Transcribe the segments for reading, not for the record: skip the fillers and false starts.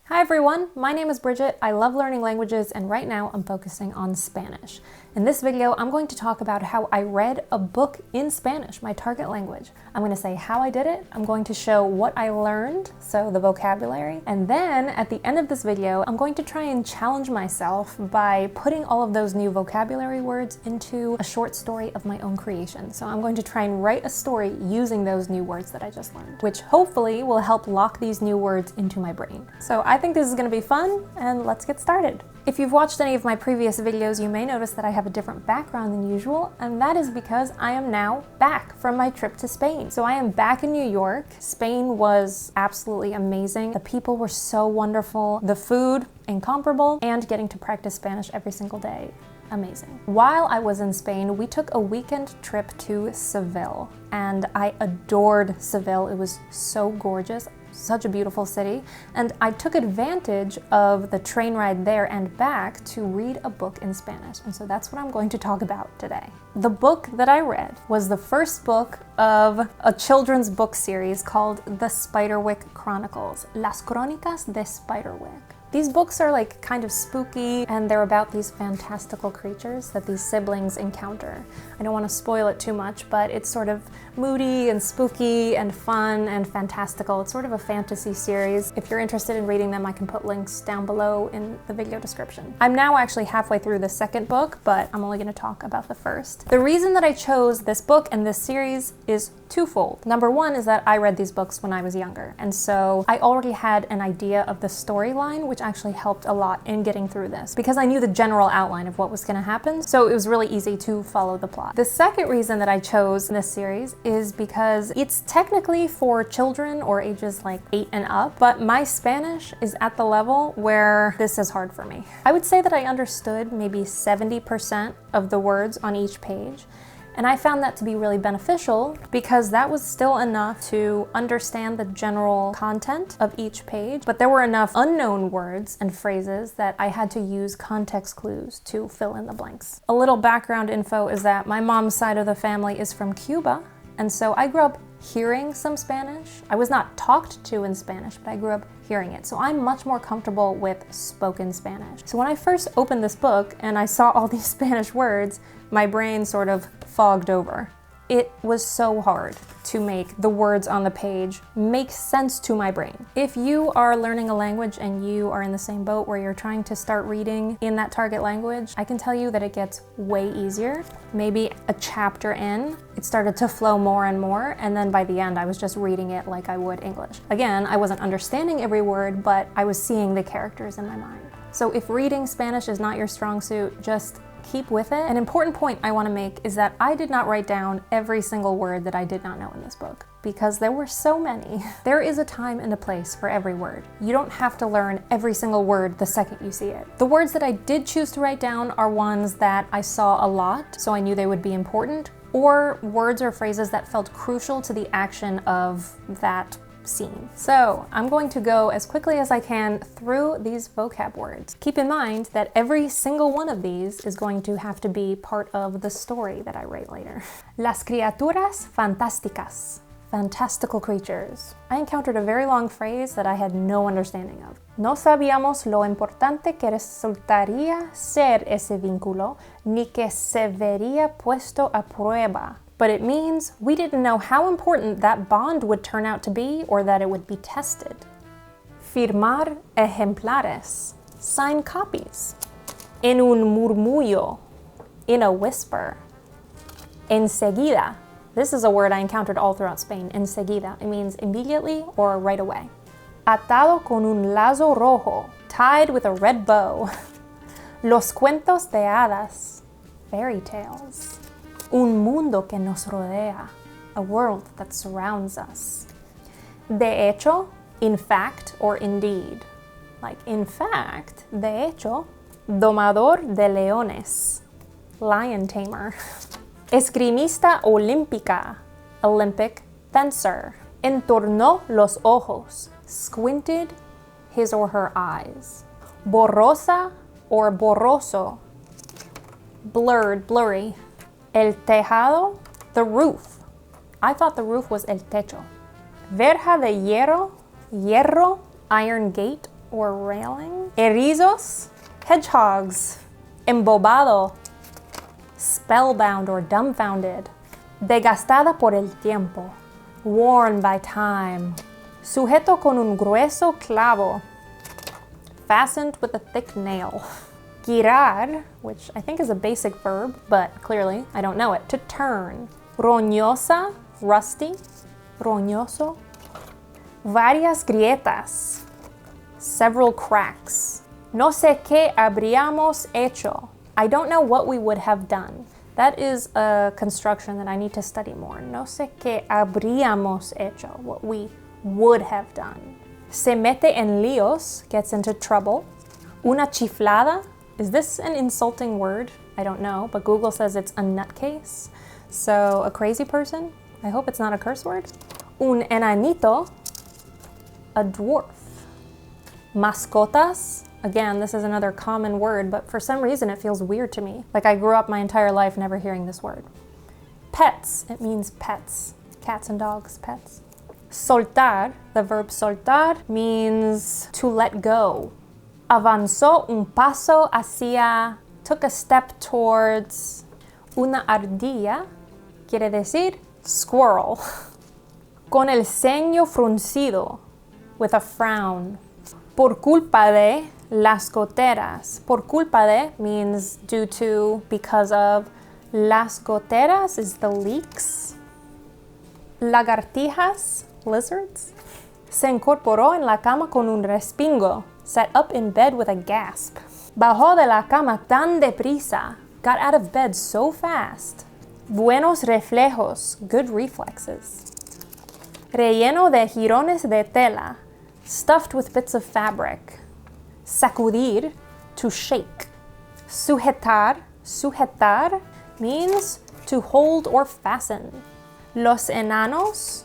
Hi everyone, my name is Bridget. I love learning languages and right now I'm focusing on Spanish. In this video, I'm going to talk about how I read a book in Spanish, my target language. I'm going to say how I did it. I'm going to show what I learned, so the vocabulary. And then at the end of this video, I'm going to try and challenge myself by putting all of those new vocabulary words into a short story of my own creation. So I'm going to try and write a story using those new words that I just learned, which hopefully will help lock these new words into my brain. So I think this is going to be fun, and let's get started. If you've watched any of my previous videos, you may notice that I have a different background than usual, and that is because I am now back from my trip to Spain. So I am back in New York. Spain was absolutely amazing. The people were so wonderful, the food incomparable, and getting to practice Spanish every single day. Amazing. While I was in Spain, we took a weekend trip to Seville, and I adored Seville. It was so gorgeous. Such a beautiful city, and I took advantage of the train ride there and back to read a book in Spanish, and so that's what I'm going to talk about today. The book that I read was the first book of a children's book series called The Spiderwick Chronicles, Las Crónicas de Spiderwick. These books are like kind of spooky, and they're about these fantastical creatures that these siblings encounter. I don't want to spoil it too much, but it's sort of moody and spooky and fun and fantastical. It's sort of a fantasy series. If you're interested in reading them, I can put links down below in the video description. I'm now actually halfway through the second book, but I'm only going to talk about the first. The reason that I chose this book and this series is twofold. Number one is that I read these books when I was younger, and so I already had an idea of the storyline, which actually helped a lot in getting through this because I knew the general outline of what was going to happen, so it was really easy to follow the plot. The second reason that I chose this series is because it's technically for children or ages like 8 and up, but my Spanish is at the level where this is hard for me. I would say that I understood maybe 70% of the words on each page, and I found that to be really beneficial because that was still enough to understand the general content of each page, but there were enough unknown words and phrases that I had to use context clues to fill in the blanks. A little background info is that my mom's side of the family is from Cuba, and so I grew up hearing some Spanish. I was not talked to in Spanish, but I grew up hearing it. So I'm much more comfortable with spoken Spanish. So when I first opened this book and I saw all these Spanish words, my brain sort of fogged over. It was so hard to make the words on the page make sense to my brain. If you are learning a language and you are in the same boat where you're trying to start reading in that target language, I can tell you that it gets way easier. Maybe a chapter in, it started to flow more and more, and then by the end I was just reading it like I would English. Again, I wasn't understanding every word, but I was seeing the characters in my mind. So if reading Spanish is not your strong suit, just keep with it. An important point I want to make is that I did not write down every single word that I did not know in this book because there were so many. There is a time and a place for every word. You don't have to learn every single word the second you see it. The words that I did choose to write down are ones that I saw a lot, so I knew they would be important, or words or phrases that felt crucial to the action of that scene. So I'm going to go as quickly as I can through these vocab words. Keep in mind that every single one of these is going to have to be part of the story that I write later. Las criaturas fantásticas. Fantastical creatures. I encountered a very long phrase that I had no understanding of. No sabíamos lo importante que resultaría ser ese vínculo, ni que se vería puesto a prueba. But it means we didn't know how important that bond would turn out to be or that it would be tested. Firmar ejemplares. Sign copies. En un murmullo. In a whisper. Enseguida. This is a word I encountered all throughout Spain. Enseguida. It means immediately or right away. Atado con un lazo rojo. Tied with a red bow. Los cuentos de hadas. Fairy tales. Un mundo que nos rodea, a world that surrounds us. De hecho, in fact, or indeed. Like, in fact, de hecho, domador de leones, lion tamer. Esgrimista olímpica, Olympic fencer. Entornó los ojos, squinted his or her eyes. Borrosa or borroso, blurred, blurry. El tejado, the roof. I thought the roof was el techo. Verja de hierro, hierro, iron gate or railing. Erizos, hedgehogs. Embobado, spellbound or dumbfounded. Desgastada por el tiempo, worn by time. Sujeto con un grueso clavo, fastened with a thick nail. Girar, which I think is a basic verb, but clearly I don't know it, to turn. Roñosa, rusty, roñoso. Varias grietas, several cracks. No sé qué habríamos hecho. I don't know what we would have done. That is a construction that I need to study more. No sé qué habríamos hecho, what we would have done. Se mete en líos, gets into trouble. Una chiflada, is this an insulting word? I don't know, but Google says it's a nutcase. So a crazy person? I hope it's not a curse word. Un enanito, a dwarf. Mascotas, again, this is another common word, but for some reason it feels weird to me. Like I grew up my entire life never hearing this word. Pets, it means pets. Cats and dogs, pets. Soltar, the verb soltar, means to let go. Avanzó un paso hacia, took a step towards. Una ardilla, quiere decir squirrel. Con el ceño fruncido, with a frown. Por culpa de las goteras. Por culpa de means due to, because of. Las goteras is the leaks. Lagartijas, lizards. Se incorporó en la cama con un respingo. Sat up in bed with a gasp. Bajó de la cama tan deprisa. Got out of bed so fast. Buenos reflejos, good reflexes. Relleno de jirones de tela. Stuffed with bits of fabric. Sacudir, to shake. Sujetar, sujetar means to hold or fasten. Los enanos,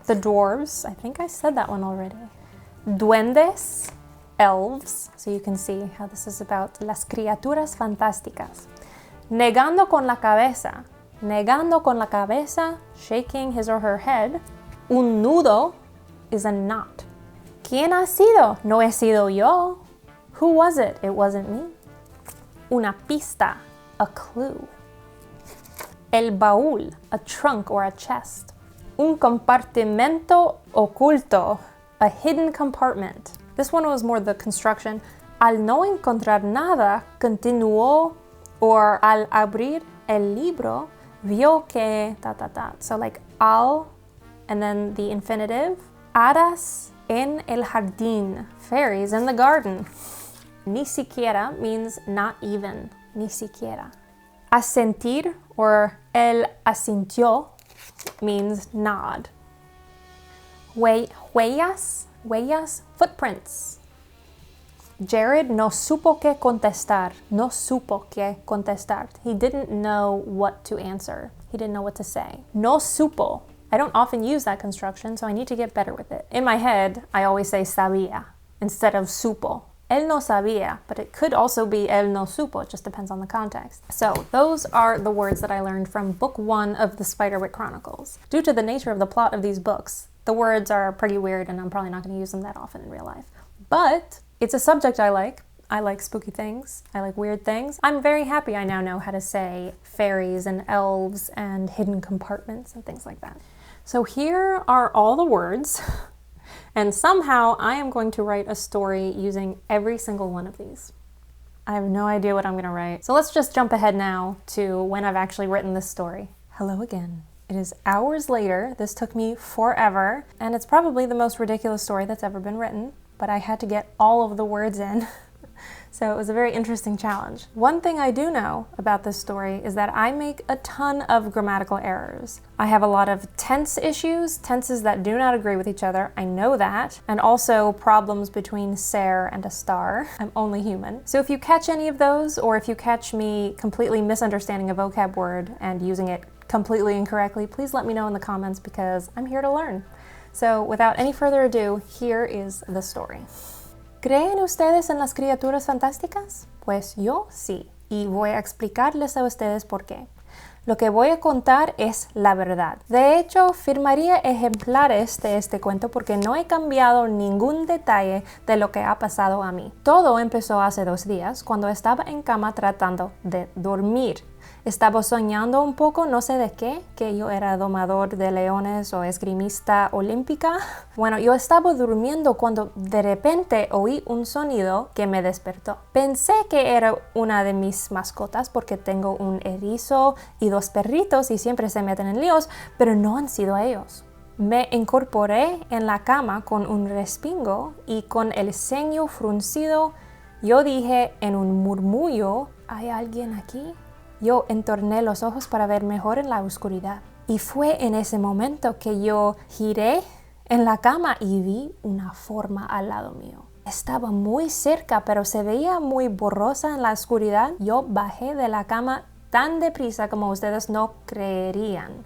the dwarves, I think I said that one already. Duendes, elves, so you can see how this is about las criaturas fantásticas. Negando con la cabeza, shaking his or her head. Un nudo is a knot. ¿Quién ha sido? No he sido yo. Who was it? It wasn't me. Una pista, a clue. El baúl, a trunk or a chest. Un compartimento oculto, a hidden compartment. This one was more the construction. Al no encontrar nada, continuó, or al abrir el libro, vio que, So like al, and then the infinitive. Hadas en el jardín, fairies in the garden. Ni siquiera means not even, ni siquiera. Asentir, or él asintió, means nod. Huellas, footprints. Jared no supo qué contestar. No supo qué contestar. He didn't know what to answer. He didn't know what to say. No supo. I don't often use that construction, so I need to get better with it. In my head, I always say sabía instead of supo. Él no sabía, but it could also be él no supo. It just depends on the context. So those are the words that I learned from book 1 of the Spiderwick Chronicles. Due to the nature of the plot of these books, the words are pretty weird and I'm probably not going to use them that often in real life. But it's a subject I like. I like spooky things. I like weird things. I'm very happy I now know how to say fairies and elves and hidden compartments and things like that. So here are all the words, and somehow I am going to write a story using every single one of these. I have no idea what I'm going to write. So let's just jump ahead now to when I've actually written this story. Hello again. It is hours later. This took me forever, and it's probably the most ridiculous story that's ever been written, but I had to get all of the words in. So it was a very interesting challenge. One thing I do know about this story is that I make a ton of grammatical errors. I have a lot of tense issues, tenses that do not agree with each other, I know that, and also problems between ser and a star. I'm only human. So if you catch any of those, or if you catch me completely misunderstanding a vocab word and using it completely incorrectly, please let me know in the comments because I'm here to learn. So without any further ado, here is the story. ¿Creen ustedes en las criaturas fantásticas? Pues yo sí, y voy a explicarles a ustedes por qué. Lo que voy a contar es la verdad. De hecho, firmaría ejemplares de este cuento porque no he cambiado ningún detalle de lo que ha pasado a mí. Todo empezó hace 2 días cuando estaba en cama tratando de dormir. Estaba soñando un poco, no sé de qué, que yo era domador de leones o esgrimista olímpica. Bueno, yo estaba durmiendo cuando de repente oí un sonido que me despertó. Pensé que era una de mis mascotas porque tengo un erizo y 2 perritos y siempre se meten en líos, pero no han sido ellos. Me incorporé en la cama con un respingo y con el ceño fruncido, yo dije en un murmullo, ¿hay alguien aquí? Yo entorné los ojos para ver mejor en la oscuridad. Y fue en ese momento que yo giré en la cama y vi una forma al lado mío. Estaba muy cerca, pero se veía muy borrosa en la oscuridad. Yo bajé de la cama tan deprisa como ustedes no creerían,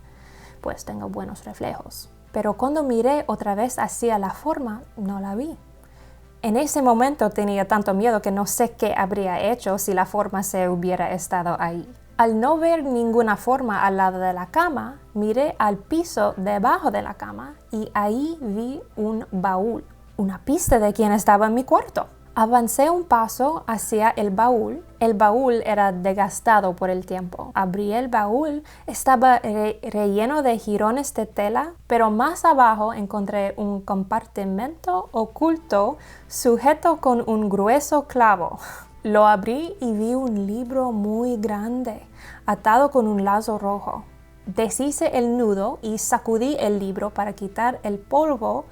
pues tengo buenos reflejos. Pero cuando miré otra vez hacia la forma, no la vi. En ese momento tenía tanto miedo que no sé qué habría hecho si la forma se hubiera estado ahí. Al no ver ninguna forma al lado de la cama, miré al piso debajo de la cama y ahí vi un baúl, una pista de quién estaba en mi cuarto. Avancé un paso hacia el baúl era desgastado por el tiempo. Abrí el baúl, estaba relleno de jirones de tela, pero más abajo encontré un compartimento oculto sujeto con un grueso clavo. Lo abrí y vi un libro muy grande, atado con un lazo rojo. Deshice el nudo y sacudí el libro para quitar el polvo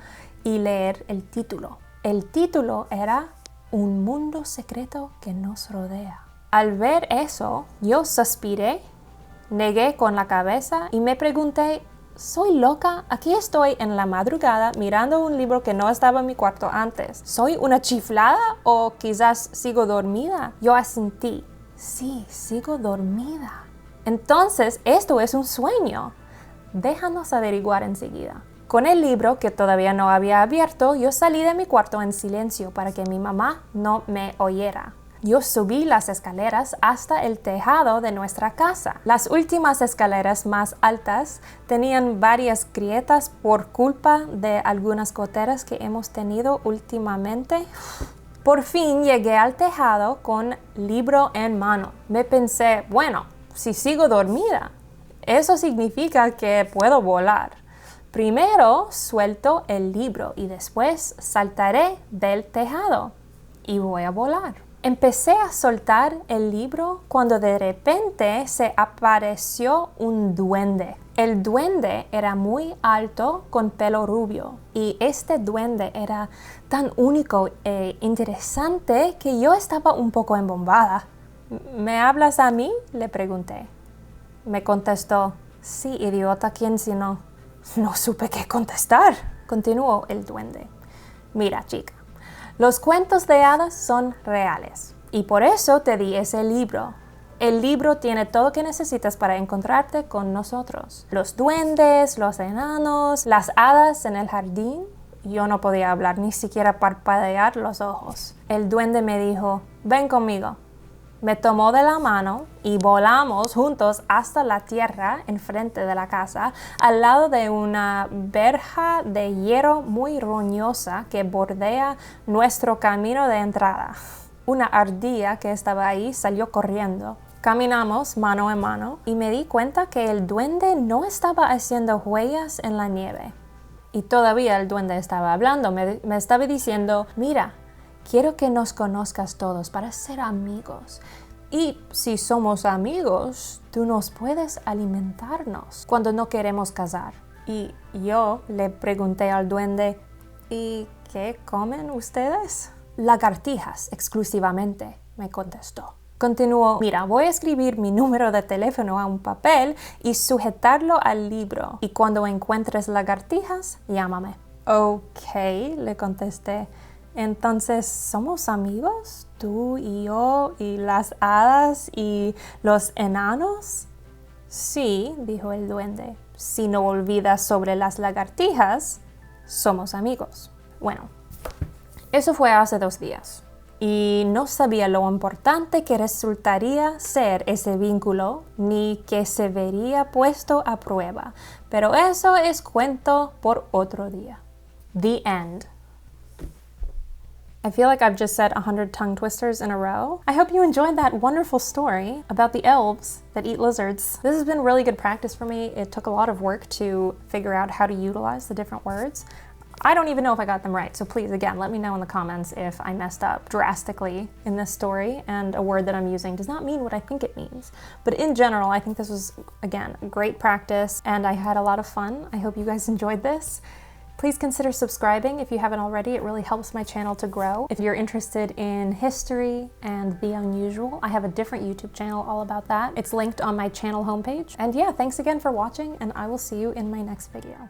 y leer el título. El título era Un mundo secreto que nos rodea. Al ver eso, yo suspiré, negué con la cabeza y me pregunté, ¿soy loca? Aquí estoy en la madrugada mirando un libro que no estaba en mi cuarto antes. ¿Soy una chiflada o quizás sigo dormida? Yo asentí. Sí, sigo dormida. Entonces, esto es un sueño. Déjanos averiguar enseguida. Con el libro que todavía no había abierto, yo salí de mi cuarto en silencio para que mi mamá no me oyera. Yo subí las escaleras hasta el tejado de nuestra casa. Las últimas escaleras más altas tenían varias grietas por culpa de algunas goteras que hemos tenido últimamente. Por fin llegué al tejado con libro en mano. Me pensé, bueno, si sigo dormida, eso significa que puedo volar. Primero suelto el libro y después saltaré del tejado y voy a volar. Empecé a soltar el libro cuando de repente se apareció un duende. El duende era muy alto con pelo rubio y este duende era tan único e interesante que yo estaba un poco embombada. ¿Me hablas a mí?, le pregunté. Me contestó, sí, idiota, ¿quién si no? No supe qué contestar. Continuó el duende. Mira, chica, los cuentos de hadas son reales y por eso te di ese libro. El libro tiene todo lo que necesitas para encontrarte con nosotros. Los duendes, los enanos, las hadas en el jardín. Yo no podía hablar, ni siquiera parpadear los ojos. El duende me dijo, ven conmigo. Me tomó de la mano y volamos juntos hasta la tierra enfrente de la casa, al lado de una verja de hierro muy roñosa que bordea nuestro camino de entrada. Una ardilla que estaba ahí salió corriendo. Caminamos mano en mano y me di cuenta que el duende no estaba haciendo huellas en la nieve. Y todavía el duende estaba hablando, me estaba diciendo, mira, quiero que nos conozcas todos para ser amigos. Y si somos amigos, tú nos puedes alimentarnos cuando no queremos casar. Y yo le pregunté al duende, ¿y qué comen ustedes? Lagartijas, exclusivamente, me contestó. Continuó, mira, voy a escribir mi número de teléfono a un papel y sujetarlo al libro. Y cuando encuentres lagartijas, llámame. Ok, le contesté. Entonces, ¿somos amigos? ¿Tú y yo y las hadas y los enanos? Sí, dijo el duende. Si no olvidas sobre las lagartijas, somos amigos. Bueno, eso fue hace 2 días. y no sabía lo importante que resultaría ser ese vínculo ni que se vería puesto a prueba. Pero eso es cuento por otro día. The end. I feel like I've just said 100 tongue twisters in a row. I hope you enjoyed that wonderful story about the elves that eat lizards. This has been really good practice for me. It took a lot of work to figure out how to utilize the different words. I don't even know if I got them right, so please, again, let me know in the comments if I messed up drastically in this story and a word that I'm using does not mean what I think it means. But in general, I think this was, again, great practice and I had a lot of fun. I hope you guys enjoyed this. Please consider subscribing if you haven't already. It really helps my channel to grow. If you're interested in history and the unusual, I have a different YouTube channel all about that. It's linked on my channel homepage. And yeah, thanks again for watching, and I will see you in my next video.